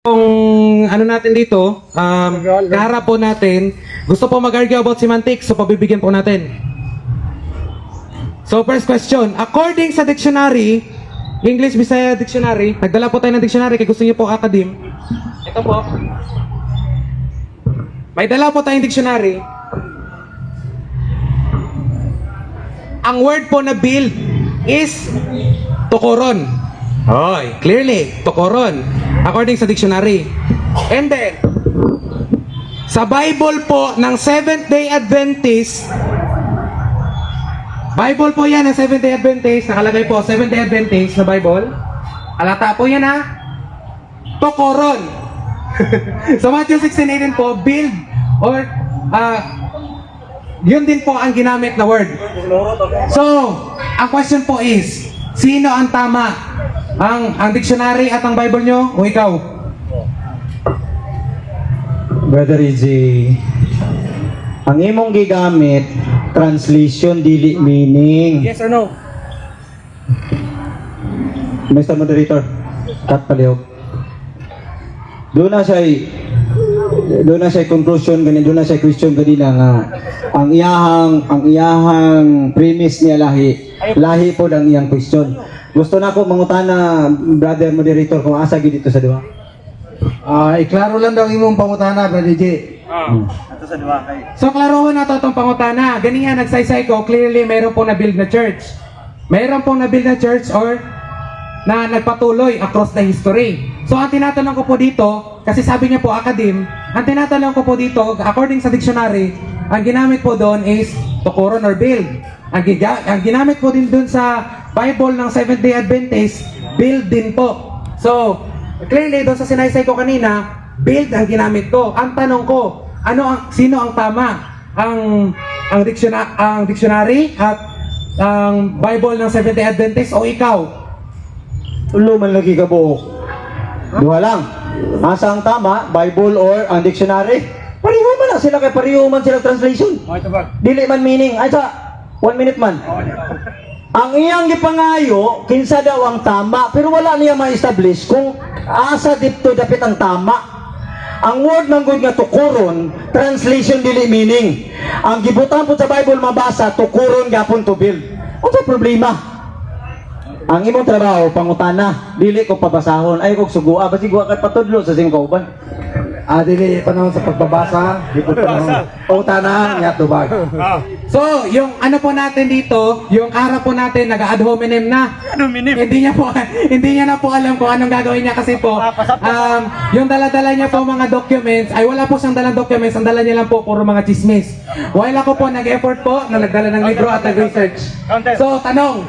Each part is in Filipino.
Kung ano natin dito, kaharap po natin, gusto po mag-argue about semantics, so pabibigyan po natin. So first question, according sa dictionary, English Bisaya Dictionary, nagdala po tayo ng dictionary kaya gusto niyo po akadim. Ito po. May dala po tayong dictionary. Ang word po na build is tukoron. Hoy, clearly, tukoron. According sa dictionary. And then, sa Bible po ng Seventh-day Adventist, Bible po yan ng Seventh-day Adventist, nakalagay po Seventh-day Adventist na Bible. Alata po yan ha. Tukoron. Sa Matthew 16:18 po, build or yun din po ang ginamit na word. So, ang question po is, sino ang tama? Ang dictionary at ang Bible nyo o ikaw? Brother EJ, ang imong gigamit, translation dili meaning. Yes or no? Mr. Moderator, cut palihog. Doon na siya conclusion gani, doon na siya question ganina nga ang iyahang premise niya lahi po ang iyang question. Gusto na ako mangutana, Brother Moderator, kung asa gid dito sa duha. Iklaro lang daw imong pangutana, Brother J. Ato sa duha kay. So, klarohon na to itong pangutana. Ganihan, nagsaysay ko, clearly, mayroon pong na-build na church. Mayroon pong na-build na church or na nagpatuloy across the history. So, ang tinatanong ko po dito, kasi sabi niya po, academe, ang tinatanong ko po dito, according sa dictionary, ang ginamit po doon is tukoron or build. Ang ginamit po din doon sa Bible ng Seventh-day Adventist, build din po. So, clearly, doon sa sinaysay ko kanina, build ang ginamit ko. Ang tanong ko, sino ang tama? Ang dictionary at ang Bible ng Seventh-day Adventist o ikaw? Ulo man lagi ka buok. Duha lang. Asa ang tama, Bible or ang dictionary? Pareho man na sila kay pareho man sila translation. Dili man meaning. Ay sa 1 minute man. Ang iyang gipangayo, kinsa daw ang tama, pero wala niya ma-establish kung asa dito dapat ang tama. Ang word ng good nga tukuron, translation dili meaning. Ang gibutan po sa Bible mabasa, tukuron gapon to build. Unsa problema? Ang imong trabaho, pangutana, dili ko pabasahon, ay kog sugua, basi guwa kay patudlo sa sing kauban. Dili panahon sa pagbabasa, di po panahon. Pangutana, nga tubag. So, yung ano po natin dito, yung ara po natin, nag-ad hominem na. Hindi niya na po alam kung anong gagawin niya kasi po, yung dala-dala niya po mga documents, ay wala po siyang dalang documents, ang dala niya lang po puro mga chismis. While ako po, nag-effort po, na nagdala ng libro at nag-research. So, tanong.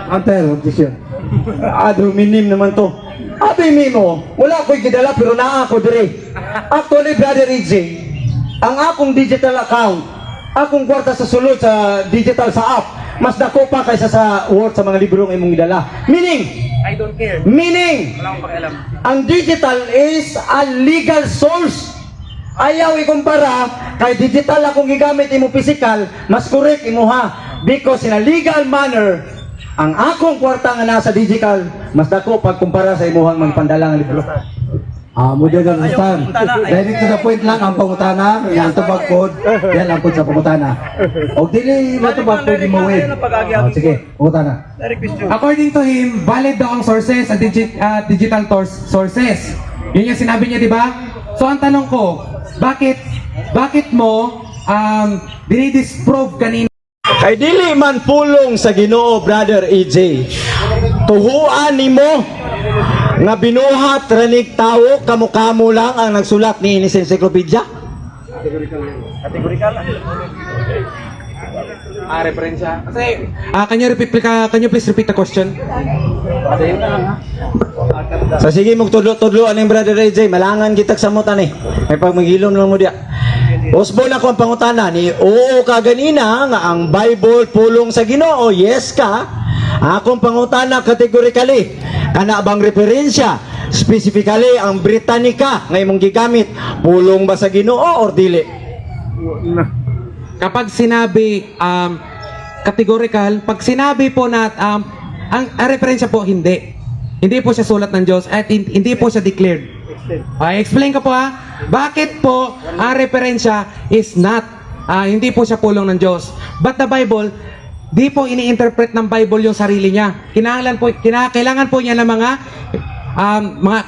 Anter, objection. Minim naman to. Abi mimo, wala ko'y gidala pero naa ako dire. Actually, Brother EJ, ang akong digital account, akong kwarta sa sulod sa digital sa app, mas dako pa kaysa sa word sa mga librong imong gidala. Meaning, I don't care. meaning, Wala akong pakialam. ang digital is a legal source. Ayaw ikumpara kay digital akong gigamit imo physical, mas correct imo ha. Because in a legal manner, ang akong kwarta nga nasa digital, mas dako pagkumpara sa imuhang magpandala nga libro. Modern understand. Direct to the point lang ang pangutana, ang tubag code, yan ang code sa pangutana. O dili matubag code mo win. Sige, pangutana. According to him, valid daw ang sources at digital sources. Yun yung sinabi niya, di ba? So ang tanong ko, bakit mo dinidisprove kanina? Kay dili man pulong sa Ginoo, Brother EJ. Tuhuan nimo nga binuhat ranig tawo kamo-kamo lang ang nagsulat ni Inis Encyclopedia. Kategorikal. Referensya. Kasi, can you please repeat the question? Sa sige mong tudlo-tudlo aning Brother EJ, malangan kitag samutan eh. May pagmagilom lang mo diya. Osborne ako ang pangutana ni oo ka ganina nga ang Bible pulong sa Ginoo, yes ka. Akong pangutana categorically, kana bang referensya specifically ang Britannica nga imong gigamit pulong ba sa Ginoo or dili? Kapag sinabi categorical, pag sinabi po na ang referensya po hindi. hindi po siya sulat ng Diyos at hindi po siya declared. Explain ko po bakit po ang referensya is not, hindi po siya pulong ng Diyos. But the Bible, di po ini-interpret ng Bible yung sarili niya. Kailangan po niya ng mga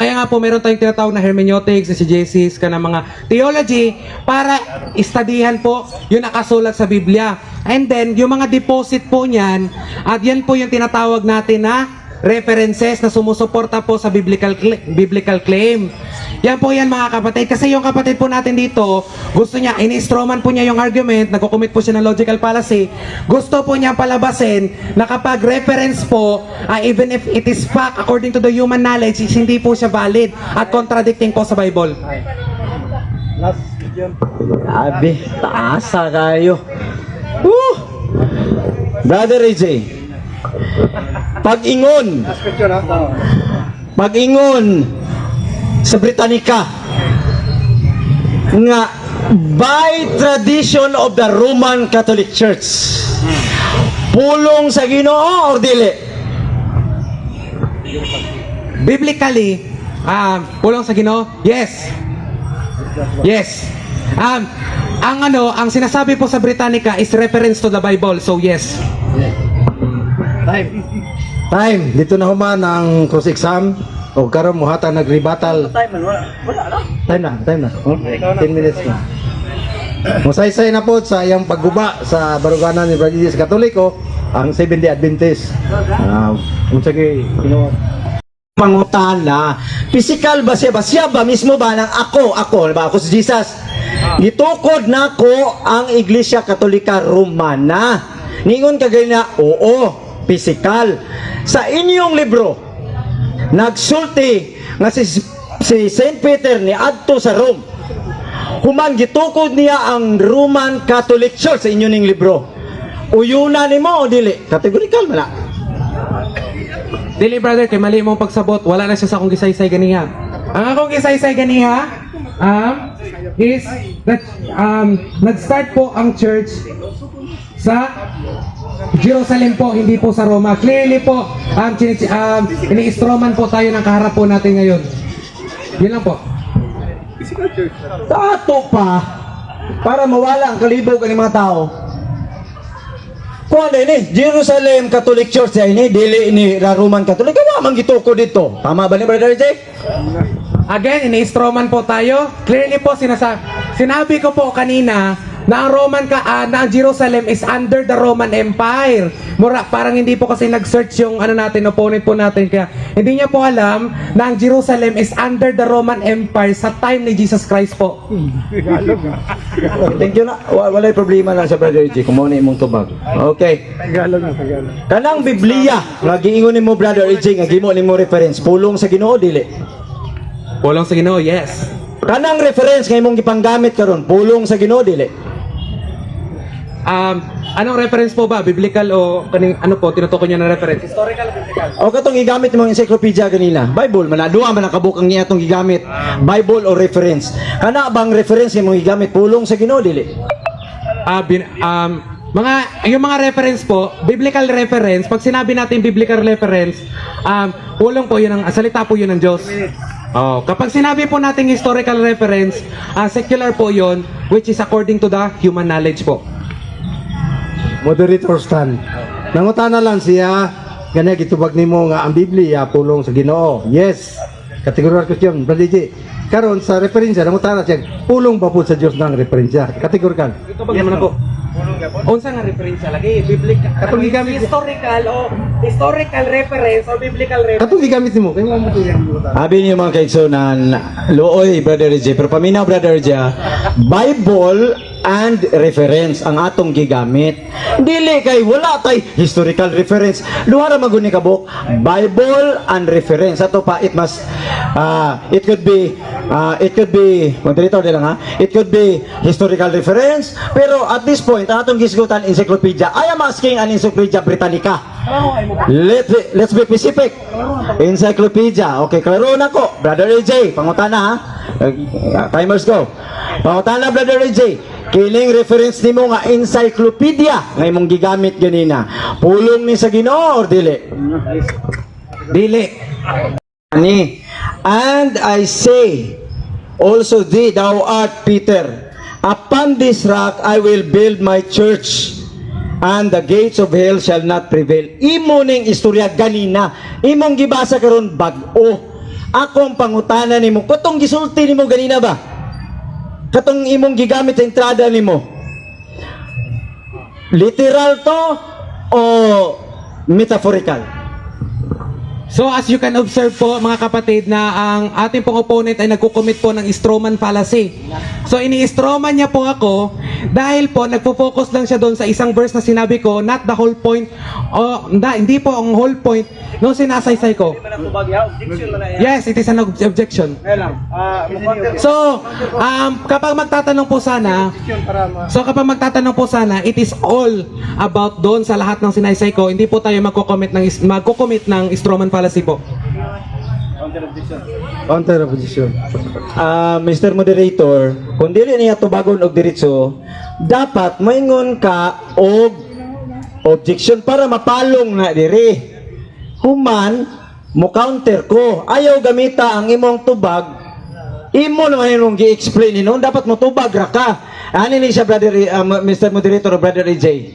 kaya nga po meron tayong tinatawag na hermeneutics, exegesis, ka ng mga theology para istadihan po yung nakasulat sa Biblia. And then, yung mga deposit po niyan, at yan po yung tinatawag natin na references na sumusuporta po sa biblical claim. Yan po yan mga kapatid. Kasi yung kapatid po natin dito, gusto niya, ini-strawman po niya yung argument, nagko-commit po siya ng logical fallacy. Gusto po niya palabasin na kapag reference po, even if it is fact according to the human knowledge, hindi po siya valid at contradicting po sa Bible. Grabe, taasa kayo. Brother AJ, pag-ingon sa Britannica nga by tradition of the Roman Catholic Church, pulong sa Ginoo or dili? Biblically, pulong sa Ginoo? Yes. Yes. Ang sinasabi po sa Britannica is reference to the Bible. So yes. Time. Dito na human ang cross exam. O karon mo hata nagrebattle. Time na. 10 minutes na. Musaysay na po sa iyang pagguba sa baruganan ni Brother Jesus Katoliko ang Seventh-day Adventist. Unsay Pangutana, physical ba siya ba mismo ba ng ako si Jesus? Gitukod na ko ang Iglesia Katolika Romana. Ningon ka ganyan na, oo, physical. Sa inyong libro, nagsulti nga si Saint Peter ni adto sa Rome. Human gitukod niya ang Roman Catholic Church sa inyong libro. Uyuna nimo o dili? Categorical man na. Dili brother, kay mali mong pagsabot, wala na siya sa akong gisaysay ganiha. Ang akong gisaysay ganiha is that nag-start po ang church sa Jerusalem po, hindi po sa Roma. Clearly po, ini-strawman po tayo ng kaharap po natin ngayon. Yun lang po. Tato pa para mawala ang kalibog ng mga tao. Kung ano ini, Jerusalem Catholic Church ini, dili ni Roman Catholic. Kaya man gitukod dito. Tama ba ni Brother Jake? Again, ini-strawman po tayo. Clearly po, sinabi ko po kanina na ang Jerusalem is under the Roman Empire. Parang hindi po kasi nag-search yung opponent po natin. Kaya hindi niya po alam na ang Jerusalem is under the Roman Empire sa time ni Jesus Christ po. Thank you na. Walay problema lang sa Brother J. Kung mo na imong tubag. Okay. Kanang Biblia, nga giingon nimo Brother AJ, nga gimo nimo reference, pulong sa Ginoo dili? Pulong sa Ginoo, yes. Kanang reference nga imong gipanggamit karon, pulong sa Ginoo dili? Anong reference po ba? Biblical o tinutukoy niyo na reference? Historical o biblical? O katong gigamit nimong encyclopedia kanina, Bible man duha man nakabuk ang niya atong gigamit, Bible o reference. Kana bang reference imong gigamit pulong sa Ginoo dili? Yung mga reference po, biblical reference, pag sinabi natin biblical reference, pulong po yun salita po yun ng Diyos. Kapag sinabi po natin historical reference, secular po yun, which is according to the human knowledge po. moderator stand. Nangutana lang siya, ganyan gitubag nimo nga ang Biblia pulong sa Ginoo. Yes. Kategorical question, Brother J. Karon sa referensya, nangutana siya, pulong ba po sa Dios ng referensya? Kategorical. Ito ba naman ako? Unsa nga referensya lagi? Biblical. Katong gigamit historical reference o biblical reference. Katong gigamit nimo, kay mo to yan. Abi niyo mga kaigsunan, looy Brother J, pero paminaw Brother J, Bible and reference ang atong gigamit. Dili kay wala tay historical reference. Duha ra maguni kabuk, Bible and reference. Ato pa it could be moderator lang ha. It could be historical reference, pero at this point ang atong gisgutan encyclopedia. I am asking an Encyclopedia Britannica. Let's be specific. Encyclopedia. Okay, klaro na ko. Brother AJ, pangutana ha. Timers go. Pangutana Brother AJ. Kining reference nimo nga encyclopedia nga imong gigamit ganina. Pulong ni sa Ginoo or dili? Dili. And I say also thee, thou art Peter. Upon this rock I will build my church, and the gates of hell shall not prevail. Imo ning istorya ganina, imong gibasa karon bag-o. Akong pangutanan nimo, katong gisulti nimo ganina ba? Katong imong gigamit sa entrada nimo. Literal to o metaphorical? So as you can observe po mga kapatid na ang ating pong opponent ay nagkukomit po ng Stroman fallacy. So ini-Stroman niya po ako dahil po nagpo-focus lang siya doon sa isang verse na sinabi ko, not the whole point, hindi po ang whole point nung sinasaysay ko. Yes, it is an objection. So, kapag magtatanong po sana, it is all about doon sa lahat ng sinaysay ko. Hindi po tayo magko-commit ng Stroman fallacy po. Counter opposition. Mr. Moderator, kung dili niya tubagon og diretso, dapat moingon ka og objection para mapalong na diri. Human mo counter ko. Ayaw gamita ang imong tubag. Imo naman imong gi-explain ninon, dapat mo tubag ra ka. Ani ni siya brother Mr. Moderator o brother EJ.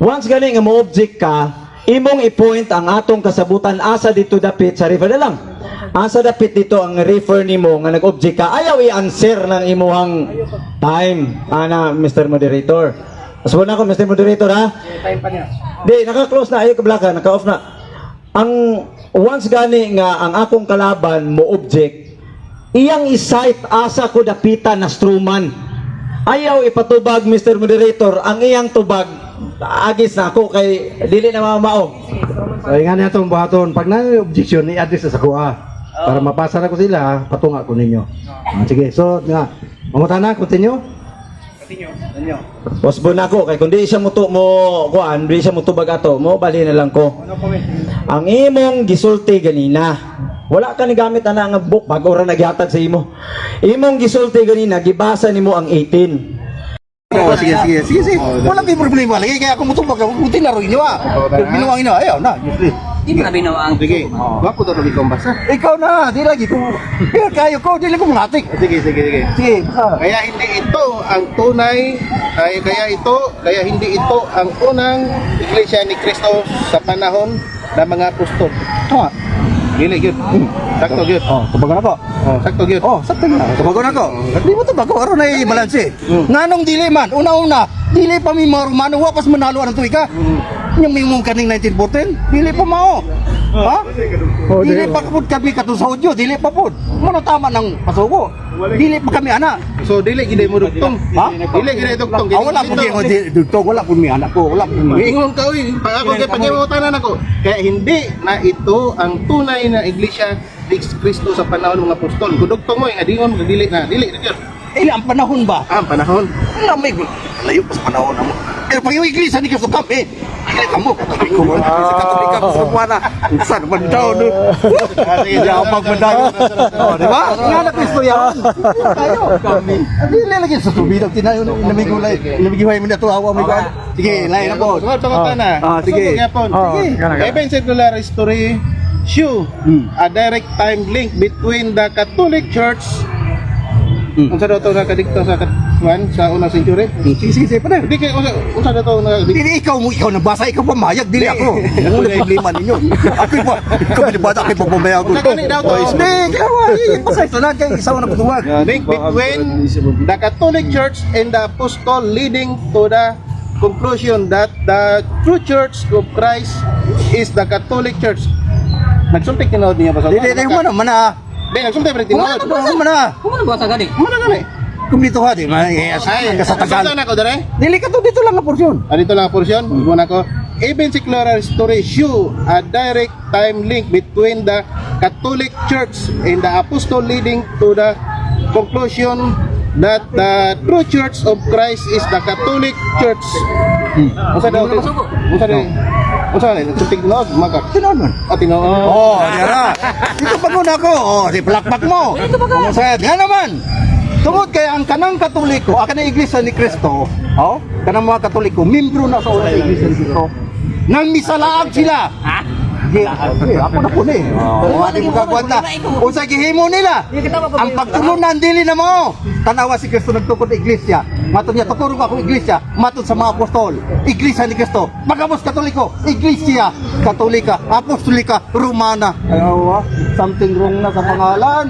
Once gani nga mo object ka, imong i-point ang atong kasabutan asa dito dapit sa refer na lang. Asa dapit dito ang refer nimo nga nag-object ka, ayaw i-answer ng imuhang time, ana Mr. Moderator. Asubo na ako Mr. Moderator ha. Time pa niya. Di, naka-close na, ayaw ka-blaka, naka-off na. Ang once gani nga ang akong kalaban mo object, iyang i-cite asa ko dapitan na Stroman. Ayaw ipatubag Mr. Moderator ang iyang tubag. Agis na ako kay dili na mamao. So, nga niya itong buhaton. Pag na-objection, i-address sa kuha. Para mapasa na ko sila, patunga ko ninyo. Sige, so, nga. Mamuta na, continue. Posbo na ako kay kundi siya mo kuan, di siya mo tubag ato, mo bali na lang ko. Ang imong gisulti ganina, wala ka ni gamit ana nga book bago ra naghatag sa imo. Imong gisulti ganina, gibasa nimo ang 18. Sige. Wala may problema lagi kaya ako mutubag ako kung tinaro inyo binuwang inyo ayaw na. Di mo na binawang. Sige. Wako to rin kong basa. Ikaw na, di lagi ko. Pero kayo ko, di lang ko mangatik. Sige. Sige. Kaya hindi ito ang tunay, kaya hindi ito ang unang iglesia ni Kristo sa panahon ng mga apostol. Tama. Dili gyud. Sakto gyud. Tubagan ako. Sakto gyud. Sakto na. Tubagon ako. Di mo tubag ko aron ay balanse. Nganong dili man, una-una, dili pa mi Romano wapas manalo ang tuig ka. Yung may mong kaning 1914, dili pa mao. Ha? Dili pa kapod kami katong sa audio, dili pa pod. Muna tama ng pasugo. Dili pa kami ana. So dili gid mo dugtong. Ha? Dili gid dugtong. Wala po dito, wala po mi anak ko, wala po mi. Ingon ka uy, pag ako kay pagimutanan ako. Kaya hindi na ito ang tunay na iglesia ni Kristo sa panahon ng mga apostol. Kudugtong mo, adingon mo dili na, dili gyud. Ang panahon ba? Ang panahon. Wala may layo pa sa panahon mo. Pero pag yung iglesia ni Kristo kami, ay kamo katolik ko mo sa katolik ka sa buwana. Saan man daw no? Hindi ako magmadayo. Di ba? Nga na Kristo yan. Tayo kami. Hindi lagi sa subidang tinayo namigulay. Namigiway mo na to awa mo ba? Sige, lain na po. Sugod pangutan na. Sige. Even secular history show a direct time link between the Catholic Church unsa daw to nakadikto sa kuan sa unang century? Sige, pa na. Hindi kay unsa daw to Dili ikaw nabasa, ikaw pa mayag, dili ako. Ano na problema ninyo? Ako pa, ikaw binibata, ako pa pumayag ko. Nagani daw to. Hindi, ikaw ay, pasay ito na, kaya isaw na patuwag. Link between the Catholic Church and the Apostle leading to the conclusion that the true Church of Christ is the Catholic Church. Nagsulti kinood niya ba sa? Dili, mo naman na. Di, nagsulti pa rin tinood. Mo na. Kumano ba sa gani? Kumano gani? Kung dito ha, di ba? Ay, sa tagal. Nagsulti na ko dere? Dili ka to, dito lang ang porsyon. Dito lang ang portion. Muna ko. Even secular history show a direct time link between the Catholic Church and the Apostle leading to the conclusion that the true Church of Christ is the Catholic Church. Unsa daw? Unsa daw? Unsa daw? Nagsulti kinood? Magka. Tinood man. Tinood. Diara. Dito pa muna ko. Di plakpak mo. Ano sa'yo? Nga naman. Tungod kaya ang kanang Katoliko, ang kanang iglesia ni Kristo, kanang mga Katoliko, membro na sa unang iglesia ni Kristo, nang misalaag sila. Ako na po ni. Di mo kagwanta. Usa gihimo nila. Ang pagtulunan dili na mo. Tanawa si Kristo nagtukod iglesia. Matod niya tukod ako iglesia. Matod sa mga apostol. Iglesia ni Kristo. Magamos Katoliko. Iglesia Katolika. Apostolika Romana. Ayaw, something wrong na sa pangalan.